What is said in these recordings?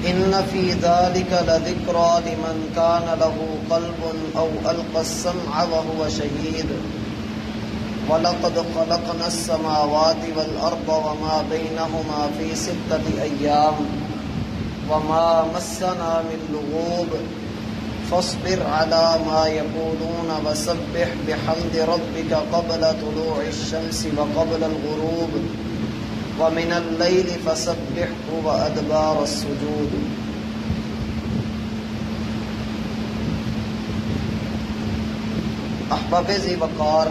إن في ذلك لذكرى لمن كان له قلب أو ألقى السمع وهو شهيد ولقد خلقنا السماوات والأرض وما بينهما في 6 أيام وما مسنا من لغوب فاصبر على ما يقولون وسبح بحمد ربك قبل طلوع الشمس وقبل الغروب ومن الليل فسبحه وأدبار السجود۔ احباب ذی وقار،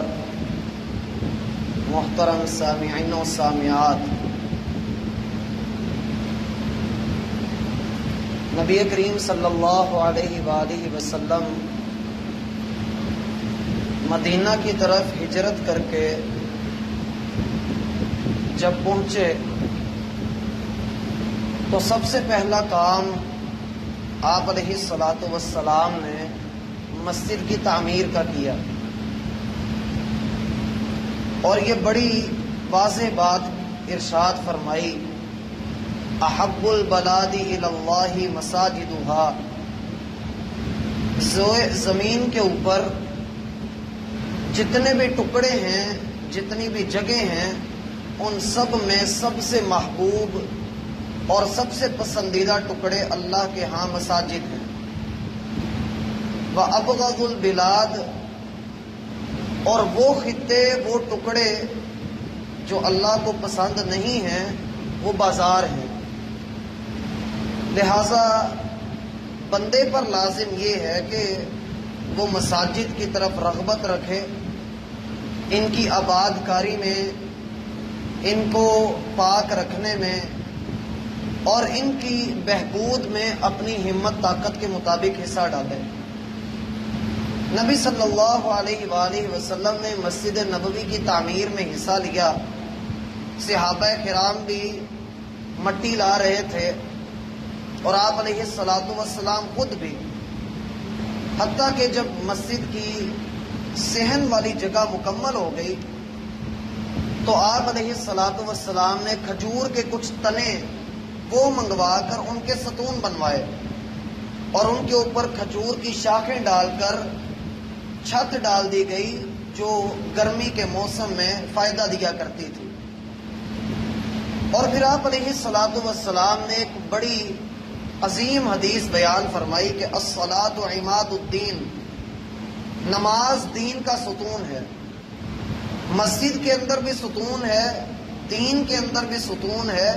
محترم سامعین و سامعات، نبی کریم صلی اللہ علیہ وآلہ وسلم مدینہ کی طرف ہجرت کر کے جب پہنچے تو سب سے پہلا کام آپ علیہ الصلاۃ والسلام نے مسجد کی تعمیر کا کیا، اور یہ بڑی واضح بات ارشاد فرمائی، احب البلاد الی اللہ مساجدها، زمین کے اوپر جتنے بھی ٹکڑے ہیں، جتنی بھی جگہ ہیں، ان سب میں سب سے محبوب اور سب سے پسندیدہ ٹکڑے اللہ کے ہاں مساجد ہیں۔ وَأَبْغَضُ الْبِلَادِ، اور وہ خطے، وہ ٹکڑے جو اللہ کو پسند نہیں ہیں، وہ بازار ہیں۔ لہذا بندے پر لازم یہ ہے کہ وہ مساجد کی طرف رغبت رکھے، ان کی آباد کاری میں، ان کو پاک رکھنے میں اور ان کی بہبود میں اپنی ہمت طاقت کے مطابق حصہ ڈالے۔ نبی صلی اللہ علیہ وآلہ وسلم نے مسجد نبوی کی تعمیر میں حصہ لیا، صحابہ کرام بھی مٹی لا رہے تھے اور آپ علیہ الصلاۃ والسلام خود بھی، حتیٰ کہ جب مسجد کی صحن والی جگہ مکمل ہو گئی تو آپ علیہ الصلاۃ والسلام نے کھجور کے کچھ تنے وہ منگوا کر ان کے ستون بنوائے اور ان کے اوپر کھجور کی شاخیں ڈال کر چھت ڈال دی گئی جو گرمی کے موسم میں فائدہ دیا کرتی تھی۔ اور پھر آپ علیہ الصلاۃ والسلام نے ایک بڑی عظیم حدیث بیان فرمائی کہ الصلاۃ عماد الدین، نماز دین کا ستون ہے۔ مسجد کے اندر بھی ستون ہے، دین کے اندر بھی ستون ہے،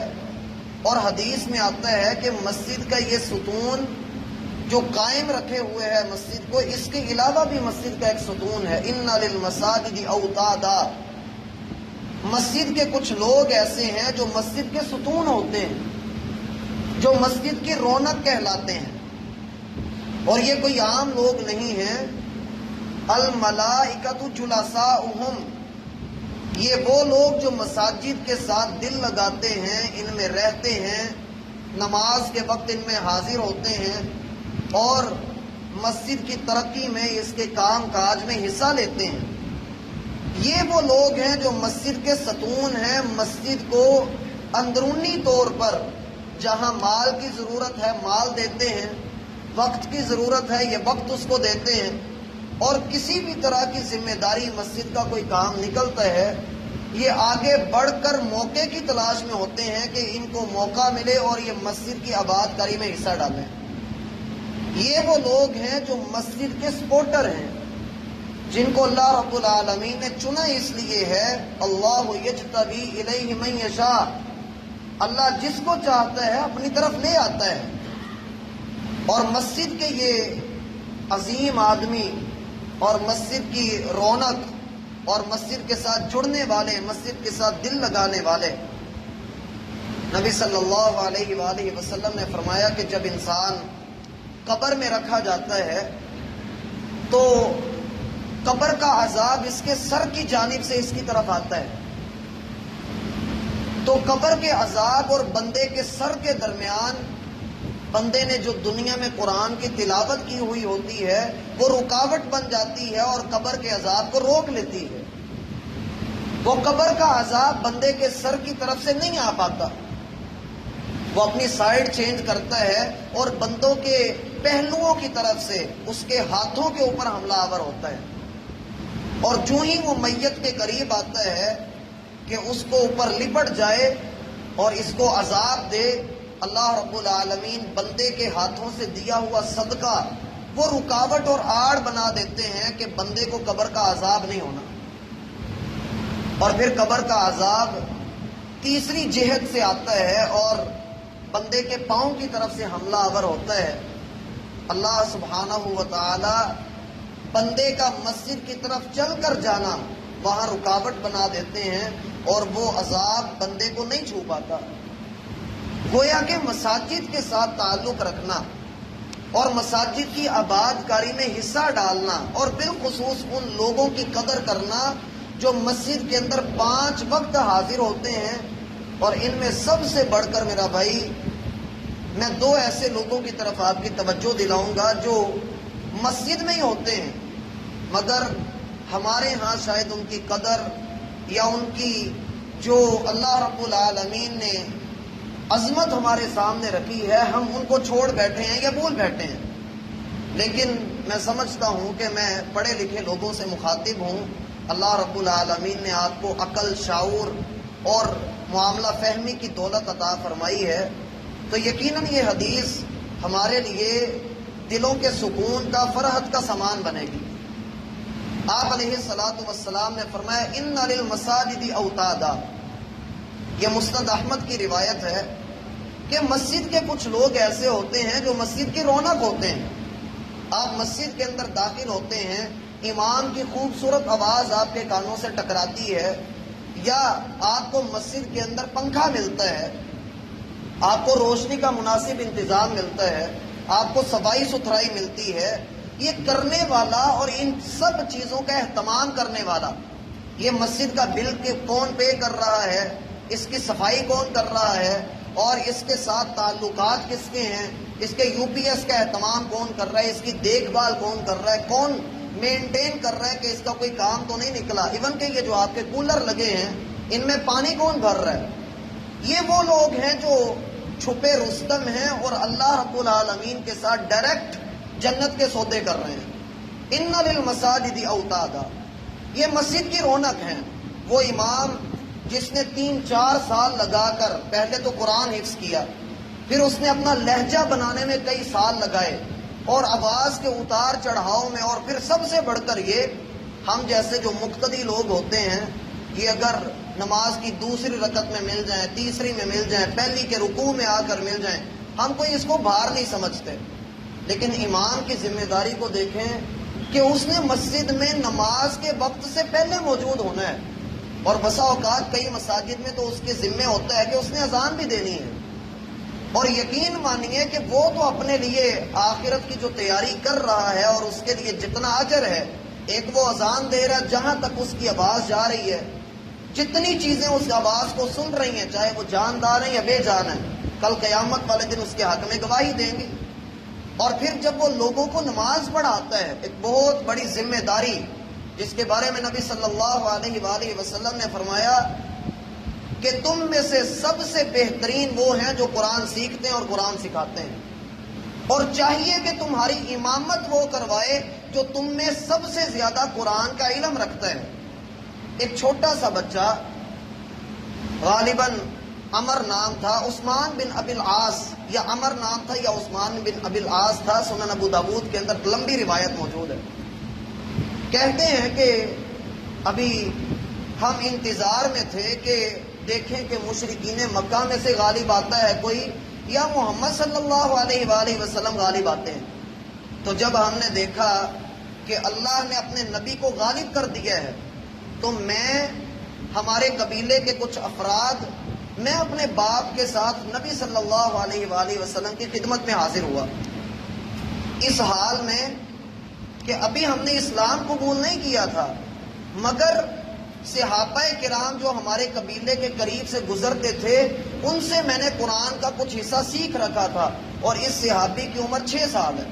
اور حدیث میں آتا ہے کہ مسجد کا یہ ستون جو قائم رکھے ہوئے ہے مسجد کو، اس کے علاوہ بھی مسجد کا ایک ستون ہے، ان للمساجد اوتادا، مسجد کے کچھ لوگ ایسے ہیں جو مسجد کے ستون ہوتے ہیں، جو مسجد کی رونق کہلاتے ہیں، اور یہ کوئی عام لوگ نہیں ہیں۔ الملائکۃ جلساؤہم، یہ وہ لوگ جو مساجد کے ساتھ دل لگاتے ہیں، ان میں رہتے ہیں، نماز کے وقت ان میں حاضر ہوتے ہیں اور مسجد کی ترقی میں، اس کے کام کاج میں حصہ لیتے ہیں۔ یہ وہ لوگ ہیں جو مسجد کے ستون ہیں، مسجد کو اندرونی طور پر جہاں مال کی ضرورت ہے مال دیتے ہیں، وقت کی ضرورت ہے یہ وقت اس کو دیتے ہیں، اور کسی بھی طرح کی ذمہ داری مسجد کا کوئی کام نکلتا ہے، یہ آگے بڑھ کر موقع کی تلاش میں ہوتے ہیں کہ ان کو موقع ملے اور یہ مسجد کی آباد کاری میں حصہ ڈالیں۔ یہ وہ لوگ ہیں جو مسجد کے سپورٹر ہیں، جن کو اللہ رب العالمین نے چنا اس لیے ہے، اللہ یجتبی الیہ من یشاء، اللہ جس کو چاہتا ہے اپنی طرف لے آتا ہے۔ اور مسجد کے یہ عظیم آدمی اور مسجد کی رونق اور مسجد کے ساتھ جڑنے والے، مسجد کے ساتھ دل لگانے والے، نبی صلی اللہ علیہ وآلہ وسلم نے فرمایا کہ جب انسان قبر میں رکھا جاتا ہے تو قبر کا عذاب اس کے سر کی جانب سے اس کی طرف آتا ہے، تو قبر کے عذاب اور بندے کے سر کے درمیان بندے نے جو دنیا میں قرآن کی تلاوت کی ہوئی ہوتی ہے وہ رکاوٹ بن جاتی ہے اور قبر کے عذاب کو روک لیتی ہے۔ وہ قبر کا عذاب بندے کے سر کی طرف سے نہیں آ پاتا، وہ اپنی سائیڈ چینج کرتا ہے اور بندوں کے پہلوؤں کی طرف سے اس کے ہاتھوں کے اوپر حملہ آور ہوتا ہے، اور جو ہی وہ میت کے قریب آتا ہے کہ اس کو اوپر لپٹ جائے اور اس کو عذاب دے، اللہ رب العالمین بندے کے ہاتھوں سے دیا ہوا صدقہ وہ رکاوٹ اور آڑ بنا دیتے ہیں کہ بندے کو قبر کا عذاب نہیں ہونا، اور پھر قبر کا عذاب تیسری جہت سے آتا ہے اور بندے کے پاؤں کی طرف سے حملہ آور ہوتا ہے۔ اللہ سبحانہ و تعالی بندے کا مسجد کی طرف چل کر جانا وہاں رکاوٹ بنا دیتے ہیں اور وہ عذاب بندے کو نہیں چھو پاتا۔ گویا کہ مساجد کے ساتھ تعلق رکھنا اور مساجد کی آباد کاری میں حصہ ڈالنا اور بالخصوص ان لوگوں کی قدر کرنا جو مسجد کے اندر 5 وقت حاضر ہوتے ہیں، اور ان میں سب سے بڑھ کر میرا بھائی میں 2 ایسے لوگوں کی طرف آپ کی توجہ دلاؤں گا جو مسجد میں ہی ہوتے ہیں مگر ہمارے ہاں شاید ان کی قدر یا ان کی جو اللہ رب العالمین نے عظمت ہمارے سامنے رکھی ہے ہم ان کو چھوڑ بیٹھے ہیں یا بھول بیٹھے ہیں۔ لیکن میں سمجھتا ہوں کہ میں پڑھے لکھے لوگوں سے مخاطب ہوں، اللہ رب العالمین نے آپ کو عقل، شعور اور معاملہ فہمی کی دولت عطا فرمائی ہے، تو یقیناً یہ حدیث ہمارے لیے دلوں کے سکون کا، فرحت کا سامان بنے گی۔ آپ علیہ الصلوۃ والسلام نے فرمایا ان للمساجد اوتادا، یہ مسند احمد کی روایت ہے کہ مسجد کے کچھ لوگ ایسے ہوتے ہیں جو مسجد کی رونق ہوتے ہیں۔ آپ مسجد کے اندر داخل ہوتے ہیں، امام کی خوبصورت آواز آپ کے کانوں سے ٹکراتی ہے، یا آپ کو مسجد کے اندر پنکھا ملتا ہے، آپ کو روشنی کا مناسب انتظام ملتا ہے، آپ کو صفائی ستھرائی ملتی ہے، یہ کرنے والا اور ان سب چیزوں کا اہتمام کرنے والا، یہ مسجد کا بل کون پے کر رہا ہے، اس کی صفائی کون کر رہا ہے، اور اس کے ساتھ تعلقات کس کے ہیں، اس کے یو پی ایس کا اہتمام کون کر رہا ہے، اس کی دیکھ بھال کون کر رہا ہے، کون مینٹین کر رہا ہے کہ اس کا کوئی کام تو نہیں نکلا، ایون کہ یہ جو آپ کے کولر لگے ہیں ان میں پانی کون بھر رہا ہے، یہ وہ لوگ ہیں جو چھپے رستم ہیں اور اللہ رب العالمین کے ساتھ ڈائریکٹ جنت کے سودے کر رہے ہیں۔ ان للمساجد اوتادا، یہ مسجد کی رونق ہیں۔ وہ امام جس نے 3-4 سال لگا کر پہلے تو قرآن حفظ کیا، پھر اس نے اپنا لہجہ بنانے میں کئی سال لگائے اور آواز کے اتار چڑھاؤ میں، اور پھر سب سے بڑھ کر یہ ہم جیسے جو مقتدی لوگ ہوتے ہیں، یہ اگر نماز کی دوسری رکعت میں مل جائیں، تیسری میں مل جائیں، پہلی کے رکوع میں آ کر مل جائیں، ہم کوئی اس کو بھار نہیں سمجھتے، لیکن امام کی ذمہ داری کو دیکھیں کہ اس نے مسجد میں نماز کے وقت سے پہلے موجود ہونا ہے، اور بسا اوقات کئی مساجد میں تو اس کے ذمہ ہوتا ہے کہ اس نے اذان بھی دینی ہے، اور یقین مانیے کہ وہ تو اپنے لیے آخرت کی جو تیاری کر رہا ہے اور اس کے لیے جتنا اجر ہے، ایک وہ اذان دے رہا ہے جہاں تک اس کی آواز جا رہی ہے، جتنی چیزیں اس آواز کو سن رہی ہیں چاہے وہ جاندار ہیں یا بے جان ہیں، کل قیامت والے دن اس کے حق میں گواہی دیں گی۔ اور پھر جب وہ لوگوں کو نماز پڑھاتا ہے، ایک بہت بڑی ذمہ داری جس کے بارے میں نبی صلی اللہ علیہ وآلہ وسلم نے فرمایا کہ تم میں سے سب سے بہترین وہ ہیں جو قرآن سیکھتے ہیں اور قرآن سکھاتے ہیں، اور چاہیے کہ تمہاری امامت وہ کروائے جو تم میں سب سے زیادہ قرآن کا علم رکھتا ہے۔ ایک چھوٹا سا بچہ، غالباً عمر نام تھا، عثمان بن ابی العاص، یا عمر نام تھا یا عثمان بن ابی العاص تھا، سنن ابو داود کے اندر لمبی روایت موجود ہے۔ کہتے ہیں کہ ابھی ہم انتظار میں تھے کہ دیکھیں کہ مشرکین مکہ میں سے غالب آتا ہے کوئی یا محمد صلی اللہ علیہ وآلہ وسلم غالب آتے ہیں، تو جب ہم نے دیکھا کہ اللہ نے اپنے نبی کو غالب کر دیا ہے، تو میں، ہمارے قبیلے کے کچھ افراد، میں اپنے باپ کے ساتھ نبی صلی اللہ علیہ وآلہ وسلم کی خدمت میں حاضر ہوا، اس حال میں کہ ابھی ہم نے اسلام قبول نہیں کیا تھا، مگر صحابہ کرام جو ہمارے قبیلے کے قریب سے گزرتے تھے ان سے میں نے قرآن کا کچھ حصہ سیکھ رکھا تھا، اور اس صحابی کی عمر 6 سال ہے۔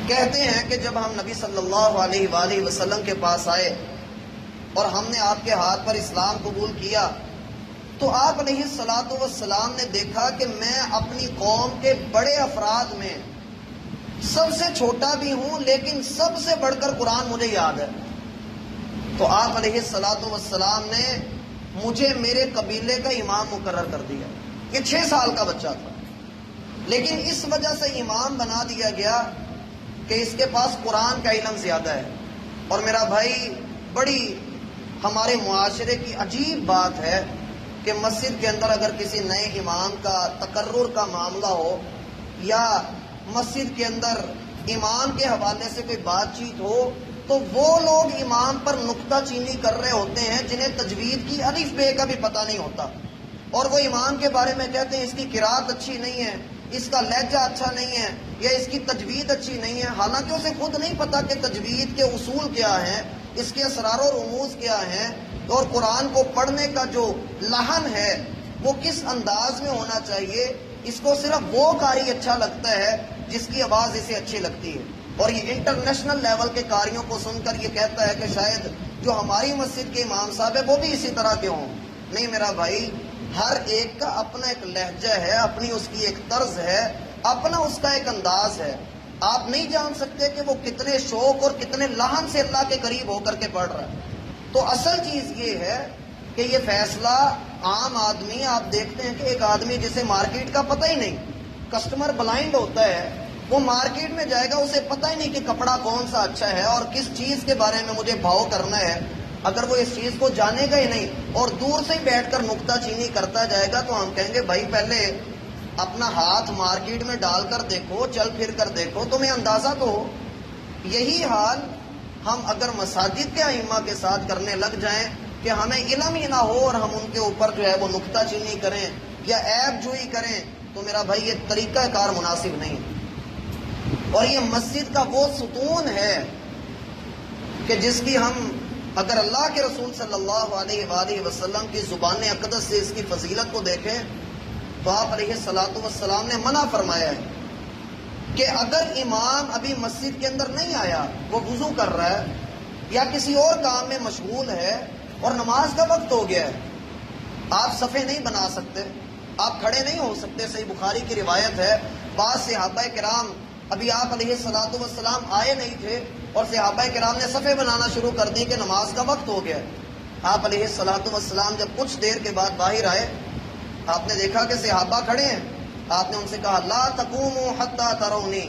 کہتے ہیں کہ جب ہم نبی صلی اللہ علیہ وآلہ وسلم کے پاس آئے اور ہم نے آپ کے ہاتھ پر اسلام قبول کیا، تو آپ علیہ الصلوۃ والسلام نے دیکھا کہ میں اپنی قوم کے بڑے افراد میں سب سے چھوٹا بھی ہوں، لیکن سب سے بڑھ کر قرآن مجھے یاد ہے۔ تو آپ علیہ الصلوۃ والسلام نے مجھے میرے قبیلے کا امام مقرر کر دیا۔ یہ 6 سال کا بچہ تھا، لیکن اس وجہ سے امام بنا دیا گیا کہ اس کے پاس قرآن کا علم زیادہ ہے۔ اور میرا بھائی، بڑی ہمارے معاشرے کی عجیب بات ہے کہ مسجد کے اندر اگر کسی نئے امام کا تقرر کا معاملہ ہو، یا مسجد کے اندر امام کے حوالے سے کوئی بات چیت ہو، تو وہ لوگ امام پر نکتہ چینی کر رہے ہوتے ہیں جنہیں تجوید کی الف بے کا بھی پتہ نہیں ہوتا، اور وہ امام کے بارے میں کہتے ہیں اس کی قرات اچھی نہیں ہے، اس کا لہجہ اچھا نہیں ہے، یا اس کی تجوید اچھی نہیں ہے، حالانکہ اسے خود نہیں پتا کہ تجوید کے اصول کیا ہیں، اس کے اسرار و رموز کیا ہیں، اور قرآن کو پڑھنے کا جو لحن ہے وہ کس انداز میں ہونا چاہیے۔ اس کو صرف وہ قاری اچھا لگتا ہے جس کی آواز اسے اچھی لگتی ہے، اور یہ انٹرنیشنل لیول کے قاریوں کو سن کر یہ کہتا ہے کہ شاید جو ہماری مسجد کے امام صاحب ہے وہ بھی اسی طرح کے ہوں۔ نہیں میرا بھائی، ہر ایک کا اپنا ایک لہجہ ہے، اپنی اس کی ایک طرز ہے، اپنا اس کا ایک انداز ہے۔ آپ نہیں جان سکتے کہ وہ کتنے شوق اور کتنے لحن سے اللہ کے قریب ہو کر کے پڑھ رہا ہے۔ تو اصل چیز یہ ہے کہ یہ فیصلہ عام آدمی، آپ دیکھتے ہیں کہ ایک آدمی جسے مارکیٹ کا پتہ ہی نہیں، کسٹمر بلائنڈ ہوتا ہے، وہ مارکیٹ میں جائے گا، اسے پتہ ہی نہیں کہ کپڑا کون سا اچھا ہے اور کس چیز کے بارے میں مجھے بھاؤ کرنا ہے۔ اگر وہ اس چیز کو جانے گا ہی نہیں اور دور سے ہی بیٹھ کر نکتہ چینی کرتا جائے گا، تو ہم کہیں گے بھائی پہلے اپنا ہاتھ مارکیٹ میں ڈال کر دیکھو، چل پھر کر دیکھو، تمہیں اندازہ تو ہو۔ یہی حال ہم اگر مساجد کے ائمہ کے ساتھ کرنے لگ جائیں کہ ہمیں علم ہی نہ ہو اور ہم ان کے اوپر جو ہے وہ نکتہ چینی کریں یا عیب جوئی کریں، تو میرا بھائی یہ طریقہ کار مناسب نہیں۔ اور یہ مسجد کا وہ ستون ہے کہ جس کی ہم اگر اللہ کے رسول صلی اللہ علیہ وآلہ وسلم کی زبان اقدس سے اس کی فضیلت کو دیکھیں تو آپ علیہ الصلوۃ والسلام نے منع فرمایا ہے کہ اگر امام ابھی مسجد کے اندر نہیں آیا، وہ وضو کر رہا ہے یا کسی اور کام میں مشغول ہے اور نماز کا وقت ہو گیا ہے، آپ صفیں نہیں بنا سکتے، آپ کھڑے نہیں ہو سکتے۔ صحیح بخاری کی روایت ہے، بعض صحابہ کرام ابھی آپ علیہ الصلوۃ والسلام آئے نہیں تھے اور صحابہ کرام نے صفیں بنانا شروع کر دی کہ نماز کا وقت ہو گیا ہے۔ آپ علیہ الصلوۃ والسلام جب کچھ دیر کے بعد باہر آئے، آپ نے دیکھا کہ صحابہ کھڑے ہیں، آپ نے ان سے کہا لا تقوموا حتی ترونی،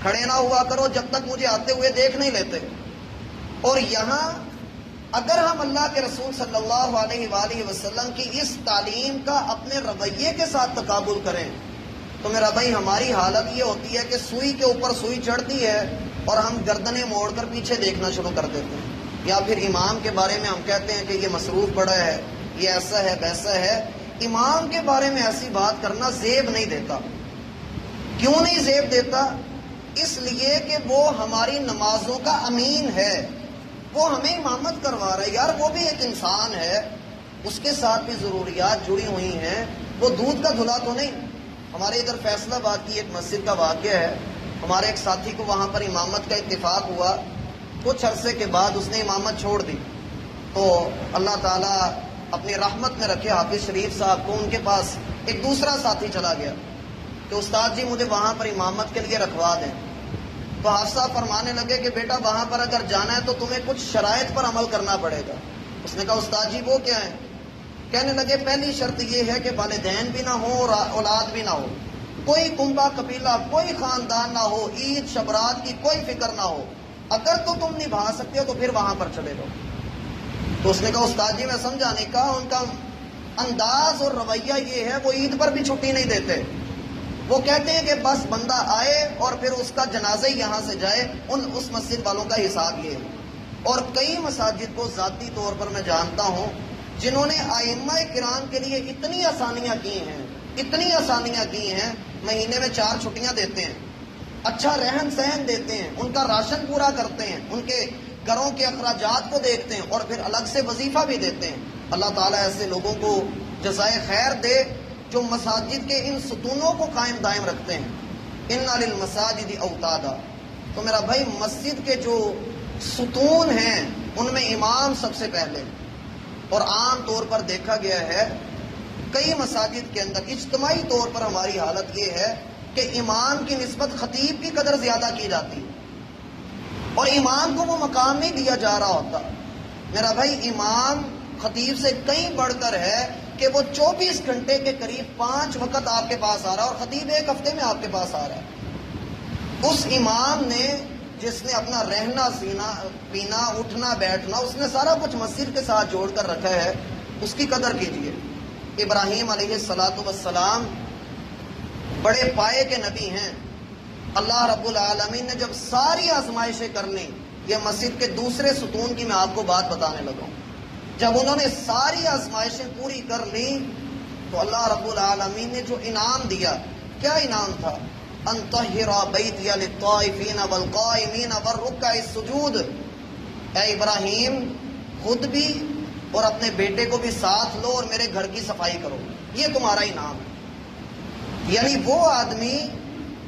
کھڑے نہ ہوا کرو جب تک مجھے آتے ہوئے دیکھ نہیں لیتے۔ اور یہاں اگر ہم اللہ کے رسول صلی اللہ علیہ وآلہ وسلم کی اس تعلیم کا اپنے رویے کے ساتھ تقابل کریں تو میرا بھائی ہماری حالت یہ ہوتی ہے کہ سوئی کے اوپر سوئی چڑھتی ہے اور ہم گردنیں موڑ کر پیچھے دیکھنا شروع کر دیتے ہیں، یا پھر امام کے بارے میں ہم کہتے ہیں کہ یہ مصروف پڑا ہے، یہ ایسا ہے ویسا ہے۔ امام کے بارے میں ایسی بات کرنا زیب نہیں دیتا۔ کیوں نہیں زیب دیتا؟ اس لیے کہ وہ ہماری نمازوں کا امین ہے، وہ ہمیں امامت کروا رہا ہے۔ یار وہ بھی ایک انسان ہے، اس کے ساتھ بھی ضروریات جڑی ہوئی ہیں، وہ دودھ کا دھلا تو نہیں۔ ہمارے ادھر فیصلہ آباد کی ایک مسجد کا واقعہ ہے، ہمارے ایک ساتھی کو وہاں پر امامت کا اتفاق ہوا، کچھ عرصے کے بعد اس نے امامت چھوڑ دی، تو اللہ تعالیٰ اپنی رحمت میں رکھے حافظ شریف صاحب کو، ان کے پاس ایک دوسرا ساتھی چلا گیا کہ استاد جی مجھے وہاں پر امامت کے لیے رکھوا دیں۔ تو حافظ صاحب فرمانے لگے کہ بیٹا وہاں پر اگر جانا ہے تو تمہیں کچھ شرائط پر عمل کرنا پڑے گا۔ اس نے کہا استاد جی وہ کیا ہیں؟ کہنے لگے پہلی شرط یہ ہے کہ والدین بھی نہ ہو اور اولاد بھی نہ ہو، کوئی کنبہ قبیلہ، کوئی خاندان نہ ہو، عید شبرات کی کوئی فکر نہ ہو، اگر تو تم نبھا سکتے ہو تو پھر وہاں پر چلے جاؤ۔ تو اس نے کہا استاد جی میں سمجھا نہیں۔ کہا ان کا انداز اور رویہ یہ ہے، وہ عید پر بھی چھٹی نہیں دیتے، وہ کہتے ہیں کہ بس بندہ آئے اور پھر اس کا جنازہ ہی یہاں سے جائے، اس مسجد والوں کا حساب یہ ہے۔ اور کئی مساجد کو ذاتی طور پر میں جانتا ہوں جنہوں نے ائمہ کرام کے لیے اتنی آسانیاں کی ہیں، اتنی آسانیاں کی ہیں، مہینے میں 4 چھٹیاں دیتے ہیں، اچھا رہن سہن دیتے ہیں، ان کا راشن پورا کرتے ہیں، ان کے گھروں کے اخراجات کو دیکھتے ہیں، اور پھر الگ سے وظیفہ بھی دیتے ہیں۔ اللہ تعالیٰ ایسے لوگوں کو جزائے خیر دے جو مساجد کے ان ستونوں کو قائم دائم رکھتے ہیں۔ ان للمساجد اوتادا، تو میرا بھائی مسجد کے جو ستون ہیں ان میں امام سب سے پہلے، اور عام طور پر دیکھا گیا ہے کئی مساجد کے اندر اجتماعی طور پر ہماری حالت یہ ہے کہ امام کی نسبت خطیب کی قدر زیادہ کی جاتی ہے اور امام کو وہ مقام نہیں دیا جا رہا ہوتا۔ میرا بھائی، امام خطیب سے کہیں بڑھ کر ہے کہ وہ 24 گھنٹے کے قریب 5 وقت آپ کے پاس آ رہا ہے اور خطیب 1 ہفتے میں آپ کے پاس آ رہا ہے۔ اس امام نے جس نے اپنا رہنا پینا اٹھنا بیٹھنا اس نے سارا کچھ مسجد کے ساتھ جوڑ کر رکھا ہے، اس کی قدر کیجیے۔ ابراہیم علیہ السلام بڑے پائے کے نبی ہیں۔ اللہ رب العالمین نے جب ساری آزمائشیں کر لیں، یہ مسجد کے دوسرے ستون کی میں آپ کو بات بتانے لگا ہوں، جب انہوں نے ساری آزمائشیں پوری کر لیں تو اللہ رب العالمین نے جو انعام دیا، کیا انعام تھا؟ ان طہر بیتی للطائفین والقائمین والرکع السجود۔ اے ابراہیم، خود بھی اور اپنے بیٹے کو بھی ساتھ لو اور میرے گھر کی صفائی کرو، یہ تمہارا انعام ہے۔ یعنی وہ آدمی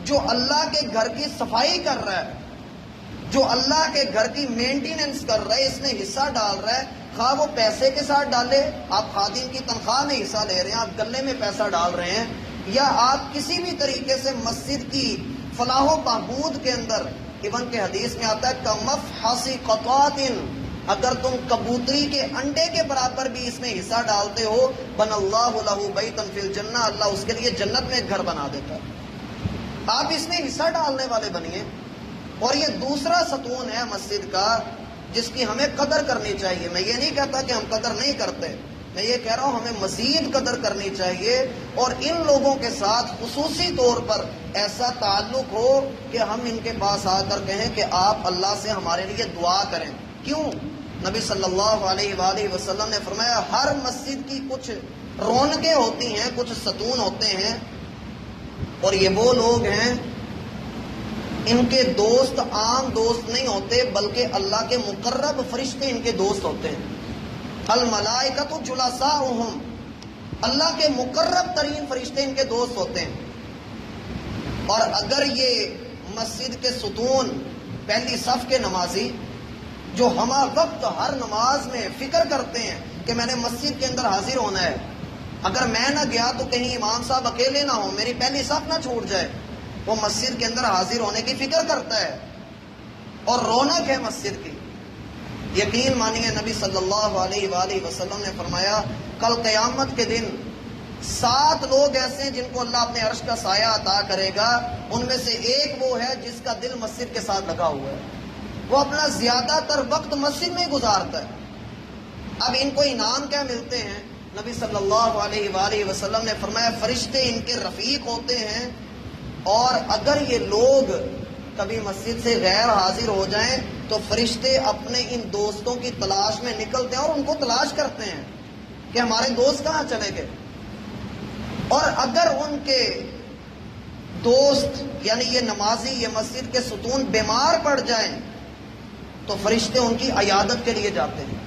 جو اللہ کے گھر کی صفائی کر رہا ہے، جو اللہ کے گھر کی مینٹیننس کر رہا ہے، اس میں حصہ ڈال رہا ہے، خواہ وہ پیسے کے ساتھ ڈالے، آپ خادم کی تنخواہ میں حصہ لے رہے ہیں، آپ گلے میں پیسہ ڈال رہے ہیں، یا آپ کسی بھی طریقے سے مسجد کی فلاح و بہبود کے اندر، ایون کہ حدیث میں آتا ہے کمفحص قطعۃ، اگر تم کبوتری کے انڈے کے برابر بھی اس میں حصہ ڈالتے ہو، بن اللہ لہ بیتا فی الجنہ، اللہ اس کے لیے جنت میں ایک گھر بنا دیتا ہے۔ آپ اس میں حصہ ڈالنے والے بنیے۔ اور یہ دوسرا ستون ہے مسجد کا جس کی ہمیں قدر کرنی چاہیے۔ میں یہ نہیں کہتا کہ ہم قدر نہیں کرتے، میں یہ کہہ رہا ہوں ہمیں مزید قدر کرنی چاہیے، اور ان لوگوں کے ساتھ خصوصی طور پر ایسا تعلق ہو کہ ہم ان کے پاس آ کر کہیں کہ آپ اللہ سے ہمارے لیے دعا کریں۔ کیوں؟ نبی صلی اللہ علیہ وآلہ وسلم نے فرمایا ہر مسجد کی کچھ رونقیں ہوتی ہیں، کچھ ستون ہوتے ہیں، اور یہ وہ لوگ ہیں ان کے دوست عام دوست نہیں ہوتے بلکہ اللہ کے مقرب فرشتے ان کے دوست ہوتے ہیں۔ الملائکۃ جلساؤہم، اللہ کے مقرب ترین فرشتے ان کے دوست ہوتے ہیں۔ اور اگر یہ مسجد کے ستون پہلی صف کے نمازی جو ہمہ وقت ہر نماز میں فکر کرتے ہیں کہ میں نے مسجد کے اندر حاضر ہونا ہے، اگر میں نہ گیا تو کہیں امام صاحب اکیلے نہ ہوں، میری پہلی صف نہ چھوٹ جائے، وہ مسجد کے اندر حاضر ہونے کی فکر کرتا ہے اور رونق ہے مسجد کی۔ یقین مانیے نبی صلی اللہ علیہ وآلہ وسلم نے فرمایا کل قیامت کے دن 7 لوگ ایسے ہیں جن کو اللہ اپنے عرش کا سایہ عطا کرے گا، ان میں سے ایک وہ ہے جس کا دل مسجد کے ساتھ لگا ہوا ہے، وہ اپنا زیادہ تر وقت مسجد میں گزارتا ہے۔ اب ان کو انعام کیا ملتے ہیں؟ نبی صلی اللہ علیہ وآلہ وسلم نے فرمایا فرشتے ان کے رفیق ہوتے ہیں، اور اگر یہ لوگ کبھی مسجد سے غیر حاضر ہو جائیں تو فرشتے اپنے ان دوستوں کی تلاش میں نکلتے ہیں اور ان کو تلاش کرتے ہیں کہ ہمارے دوست کہاں چلے گئے۔ اور اگر ان کے دوست یعنی یہ نمازی، یہ مسجد کے ستون بیمار پڑ جائیں تو فرشتے ان کی عیادت کے لیے جاتے ہیں۔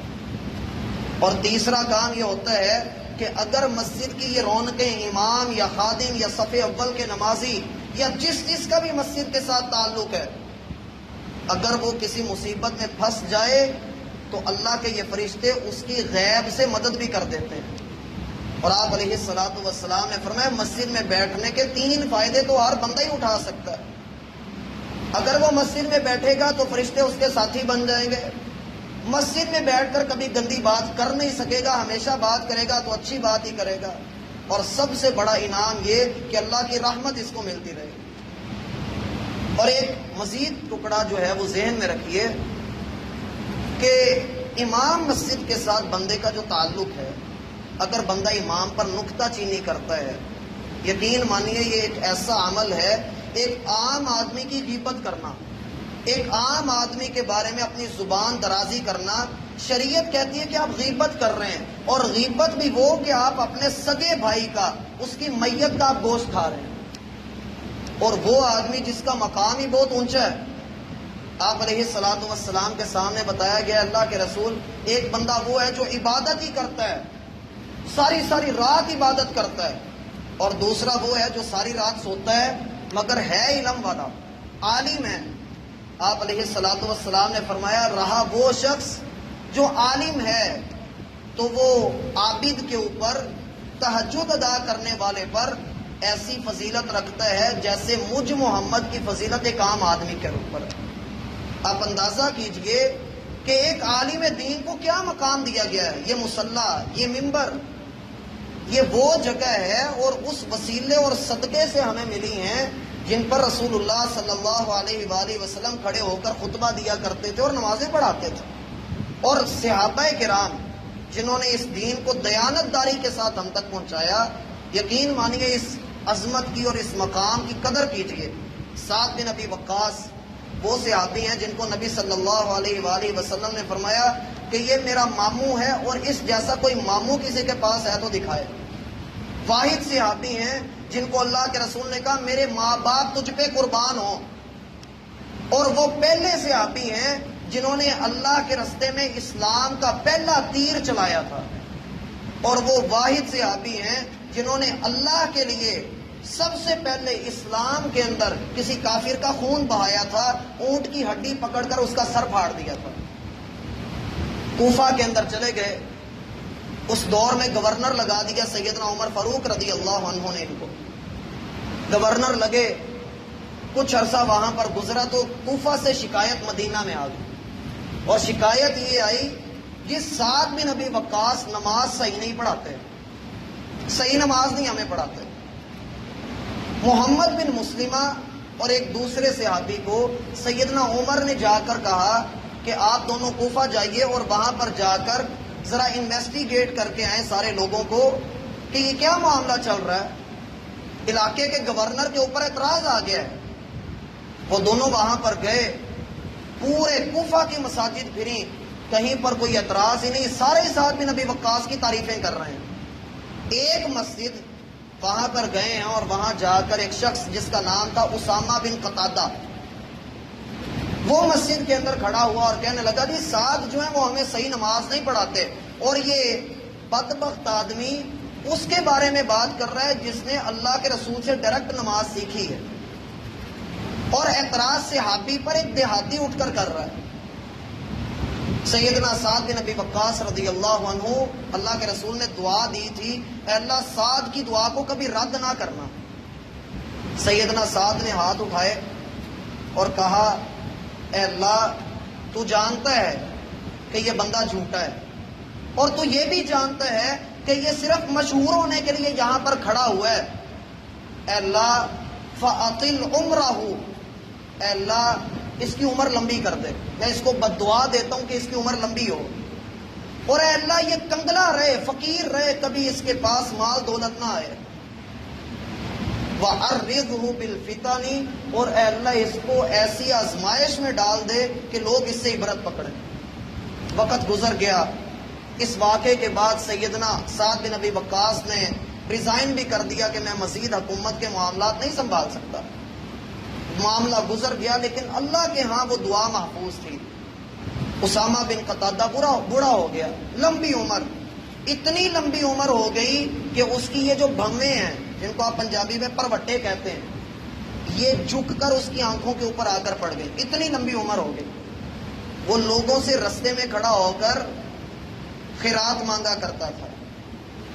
اور تیسرا کام یہ ہوتا ہے کہ اگر مسجد کی یہ رونقیں امام یا خادم یا صف اول کے نمازی یا جس کا بھی مسجد کے ساتھ تعلق ہے، اگر وہ کسی مصیبت میں پھنس جائے تو اللہ کے یہ فرشتے اس کی غیب سے مدد بھی کر دیتے ہیں۔ اور آپ علیہ الصلوۃ والسلام نے فرمایا مسجد میں بیٹھنے کے 3 فائدے تو ہر بندہ ہی اٹھا سکتا ہے۔ اگر وہ مسجد میں بیٹھے گا تو فرشتے اس کے ساتھی بن جائیں گے، مسجد میں بیٹھ کر کبھی گندی بات کر نہیں سکے گا، ہمیشہ بات کرے گا تو اچھی بات ہی کرے گا، اور سب سے بڑا انعام یہ کہ اللہ کی رحمت اس کو ملتی رہے گی۔ اور ایک مزید ٹکڑا جو ہے وہ ذہن میں رکھیے کہ امام مسجد کے ساتھ بندے کا جو تعلق ہے، اگر بندہ امام پر نکتہ چینی کرتا ہے، یقین مانیے یہ ایک ایسا عمل ہے، ایک عام آدمی کی غیبت کرنا، ایک عام آدمی کے بارے میں اپنی زبان درازی کرنا، شریعت کہتی ہے کہ آپ غیبت کر رہے ہیں، اور غیبت بھی وہ کہ آپ اپنے سگے بھائی کا، اس کی میت کا آپ گوشت کھا رہے ہیں، اور وہ آدمی جس کا مقام ہی بہت اونچا ہے۔ آپ علیہ الصلوۃ والسلام کے سامنے بتایا گیا اللہ کے رسول ایک بندہ وہ ہے جو عبادت ہی کرتا ہے، ساری رات عبادت کرتا ہے، اور دوسرا وہ ہے جو ساری رات سوتا ہے مگر ہے علم والا، عالم ہے۔ آپ علیہ الصلوۃ والسلام نے فرمایا رہا وہ شخص جو عالم ہے تو وہ عابد کے اوپر، تہجد ادا کرنے والے پر ایسی فضیلت رکھتا ہے جیسے مجھ محمد کی فضیلت ایک عام آدمی کے اوپر۔ آپ اندازہ کیجئے کہ ایک عالم دین کو کیا مقام دیا گیا ہے۔ یہ مصلی، یہ منبر، یہ وہ جگہ ہے اور اس وسیلے اور صدقے سے ہمیں ملی ہیں جن پر رسول اللہ صلی اللہ علیہ وآلہ وسلم کھڑے ہو کر خطبہ دیا کرتے تھے اور نمازیں پڑھاتے تھے، اور صحابہ کرام جنہوں نے اس دین کو دیانت داری کے ساتھ ہم تک پہنچایا۔ یقین مانیے اس عظمت کی اور اس مقام کی قدر کیجئے۔ سعد بن ابی وقاص وہ صحابی ہیں جن کو نبی صلی اللہ علیہ وآلہ وسلم نے فرمایا کہ یہ میرا ماموں ہے اور اس جیسا کوئی ماموں کسی کے پاس ہے تو دکھائے۔ واحد صحابی ہیں جن کو اللہ کے رسول نے کہا میرے ماں باپ تجھ پہ قربان ہوں، اور وہ پہلے صحابی ہیں جنہوں نے اللہ کے رستے میں اسلام کا پہلا تیر چلایا تھا، اور وہ واحد صحابی ہیں جنہوں نے اللہ کے لیے سب سے پہلے اسلام کے اندر کسی کافر کا خون بہایا تھا، اونٹ کی ہڈی پکڑ کر اس کا سر پھاڑ دیا تھا۔ کوفہ کے اندر چلے گئے، اس دور میں گورنر لگا دیا سیدنا عمر فاروق رضی اللہ عنہ نے، ان کو گورنر لگے۔ کچھ عرصہ وہاں پر گزرا تو کوفہ سے شکایت مدینہ میں آ گئی، اور شکایت یہ آئی کہ سعد بن ابی وقاص نماز صحیح نہیں پڑھاتے، صحیح نماز نہیں ہمیں پڑھاتے۔ محمد بن مسلمہ اور ایک دوسرے صحابی کو سیدنا عمر نے جا کر کہا کہ آپ دونوں کوفہ جائیے اور وہاں پر جا کر ذرا انویسٹیگیٹ کر کے آئیں سارے لوگوں کو کہ یہ کیا معاملہ چل رہا ہے، علاقے کے گورنر کے اوپر اعتراض آ گیا ہے۔ وہ دونوں وہاں پر گئے، پورے کوفہ کی مساجد پھری، کہیں پر کوئی اعتراض ہی نہیں، سارے سعد بن ابی وقاص کی تعریفیں کر رہے ہیں۔ ایک مسجد وہاں پر گئے ہیں اور وہاں جا کر ایک شخص جس کا نام تھا اسامہ بن قتادہ، وہ مسجد کے اندر کھڑا ہوا اور کہنے لگا جی سعد جو ہیں وہ ہمیں صحیح نماز نہیں پڑھاتے، اور یہ بدبخت آدمی اس کے بارے میں بات کر رہا ہے جس نے اللہ کے رسول سے ڈائریکٹ نماز سیکھی ہے، اور اعتراض صحابی پر ایک دیہاتی اٹھ کر رہا ہے۔ سیدنا سعد بن ابی وقاص رضی اللہ عنہ، اللہ کے رسول نے دعا دی تھی اے اللہ سعد کی دعا کو کبھی رد نہ کرنا۔ سیدنا سعد نے ہاتھ اٹھائے اور کہا اے اللہ تو جانتا ہے کہ یہ بندہ جھوٹا ہے، اور تو یہ بھی جانتا ہے کہ یہ صرف مشہور ہونے کے لیے یہاں پر کھڑا ہوا ہے، اے اللہ فَأَطِلْ عُمْرَهُ، اے اللہ اس کی عمر لمبی کر دے، میں اس کو بد دعا دیتا ہوں کہ اس کی عمر لمبی ہو، اور اے اللہ یہ کنگلا رہے، فقیر رہے، کبھی اس کے پاس مال دولت نہ آئے، وَعَرِّضْهُ بِالْفِتَنِ، اور اے اللہ اس کو ایسی آزمائش میں ڈال دے کہ لوگ اس سے عبرت پکڑیں۔ وقت گزر گیا، اس واقعے کے بعد سیدنا سعد بن ابی وقاص نے ریزائن بھی کر دیا کہ میں مزید حکومت کے معاملات نہیں سنبھال سکتا۔ معاملہ گزر گیا، لیکن اللہ کے ہاں وہ دعا محفوظ تھی۔ اسامہ بن قتادہ بوڑھا ہو گیا، لمبی عمر، اتنی لمبی عمر ہو گئی کہ اس کی یہ جو بھویں ہیں جن کو آپ پنجابی میں پروٹے کہتے ہیں، یہ جھک کر اس کی آنکھوں کے اوپر آ کر پڑ گئی، اتنی لمبی عمر ہو گئی۔ وہ لوگوں سے رستے میں کھڑا ہو کر خیرات مانگا کرتا تھا،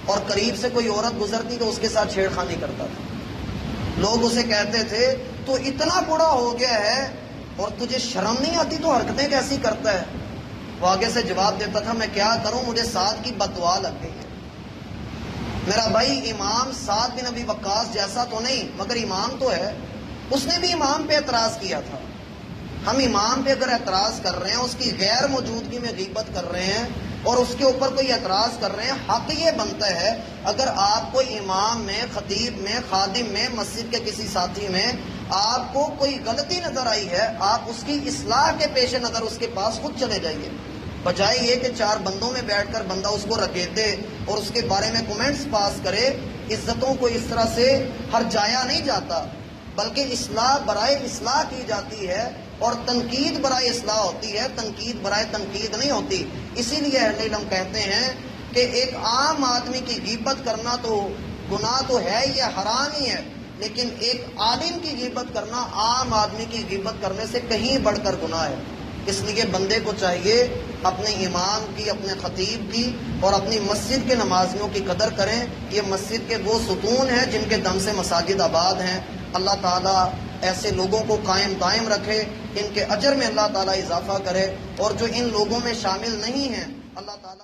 اور قریب سے کوئی عورت گزرتی تو اس کے ساتھ چھیڑ خانی کرتا تھا۔ لوگ اسے کہتے تھے تو اتنا بوڑھا ہو گیا ہے اور تجھے شرم نہیں آتی، تو حرکتیں کیسی کرتا ہے؟ وہ آگے سے جواب دیتا تھا میں کیا کروں، مجھے سعد کی بد دعا لگ گئی ہے۔ میرا بھائی امام سعد بن ابی وقاص جیسا تو نہیں مگر امام تو ہے، اس نے بھی امام پہ اعتراض کیا تھا۔ ہم امام پہ اگر اعتراض کر رہے ہیں، اس کی غیر موجودگی میں غیبت کر رہے ہیں اور اس کے اوپر کوئی اعتراض کر رہے ہیں، حق یہ بنتا ہے اگر آپ کو امام میں، خطیب میں، خادم میں، مسجد کے کسی ساتھی میں آپ کو کوئی غلطی نظر آئی ہے، آپ اس کی اصلاح کے پیش نظر اس کے پاس خود چلے جائیے، بجائے یہ کہ چار بندوں میں بیٹھ کر بندہ اس کو رگیتے اور اس کے بارے میں کومنٹس پاس کرے۔ عزتوں کو اس طرح سے ہر جایا نہیں جاتا، بلکہ اصلاح برائے اصلاح کی جاتی ہے، اور تنقید برائے اصلاح ہوتی ہے، تنقید برائے تنقید نہیں ہوتی۔ اسی لیے اہل علم کہتے ہیں کہ ایک عام آدمی کی غیبت کرنا تو گناہ تو ہے، یہ حرام ہی ہے، لیکن ایک عالم کی غیبت کرنا عام آدمی کی غیبت کرنے سے کہیں بڑھ کر گناہ ہے۔ اس لیے بندے کو چاہیے اپنے امام کی، اپنے خطیب کی اور اپنی مسجد کے نمازیوں کی قدر کریں. یہ مسجد کے وہ ستون ہیں جن کے دم سے مساجد آباد ہیں. اللہ تعالیٰ ایسے لوگوں کو قائم دائم رکھے، ان کے اجر میں اللہ تعالیٰ اضافہ کرے، اور جو ان لوگوں میں شامل نہیں ہیں اللہ تعالیٰ